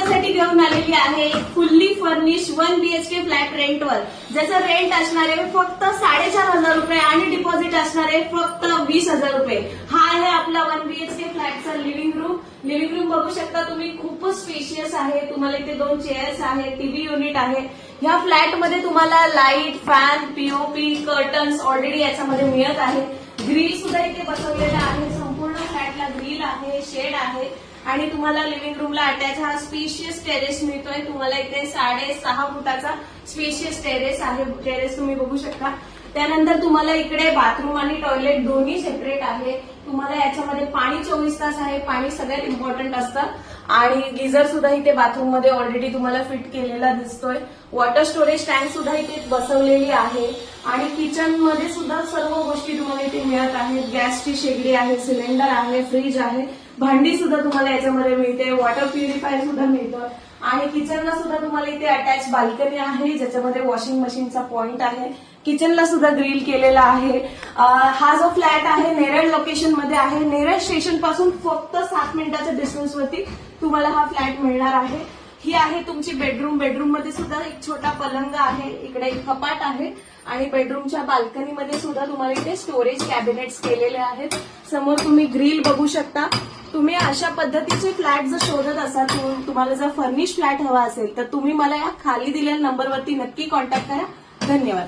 तुमच्यासाठी घेऊन आलेली आहे फुल्ली फर्निश 1 BHK फ्लॅट रेंटवर, ज्याचं रेंट असणार आहे फक्त 4,500 रुपये आणि डिपॉझिट असणार आहे फक्त 20,000 रुपये। हा आहे आपला 1 BHK फ्लॅटचा लिव्हिंग रूम। लिव्हिंग रूम बघू शकता तुम्ही, खूपच स्पेशियस आहे। तुम्हाला इथे 2 चेअर्स आहे, टीव्ही युनिट आहे। ह्या फ्लॅटमध्ये तुम्हाला light, fan, POP, curtains already याच्यामध्ये मिळत आहे। ग्रिल सुद्धा इथे बसवलेला आहे, संपूर्ण फ्लॅटला ग्रिल आहे, शेड आहे आणि तुम्हाला लिव्हिंग रूमला अटॅच हा स्पेशियस टेरेस मिळतोय। तुम्हाला इथे 6.5 फुटाचा स्पेशियस टेरेस आहे, टेरेस तुम्ही बघू शकता। त्यानंतर तुम्हाला इकडे बाथरूम आणि टॉयलेट दोन्ही सेपरेट आहे। तुम्हाला याच्यामध्ये पाणी 24 तास आहे, पाणी सगळ्यात इम्पॉर्टंट असतं आणि गिझर सुद्धा इथे बाथरूम मध्ये ऑलरेडी तुम्हाला फिट केलेला दिसतोय। वॉटर स्टोरेज टँक सुद्धा इथे बसवलेली आहे आणि किचन मध्ये सुद्धा सर्व गोष्टी तुम्हाला इथे मिळत आहेत। गॅसची शेगडी आहे, सिलेंडर आहे, फ्रीज आहे, भांडी सुद्धा तुम्हाला याच्यामध्ये मिळते, वॉटर प्युरिफायर सुद्धा मिळतं आणि किचनला सुद्धा तुम्हाला इथे अटॅच बाल्कनी आहे, ज्याच्यामध्ये वॉशिंग मशीनचा पॉइंट आहे। किचनला सुद्धा ग्रिल केलेला आहे। हा जो फ्लॅट आहे नेरळ लोकेशन मध्ये आहे। नेरळ स्टेशन पासून फक्त 7 मिनिटाच्या डिस्टन्स वरती तुम्हाला हा फ्लॅट मिळणार आहे। ही आहे तुमची बेडरूम। बेडरूम मध्ये सुद्धा एक छोटा पलंग आहे, इकडे एक कपाट आहे आणि बेडरूमच्या बाल्कनीमध्ये सुद्धा तुम्हाला इथे स्टोरेज कॅबिनेट्स केलेले आहेत। समोर तुम्ही ग्रिल बघू शकता। तुम्ही अशा पद्धतीचे फ्लॅट जर शोधत असाल, तुम्हाला जर फर्निश फ्लॅट हवा असेल तर तुम्ही मला या खाली दिलेल्या नंबरवरती नक्की कॉन्टॅक्ट करा। धन्यवाद।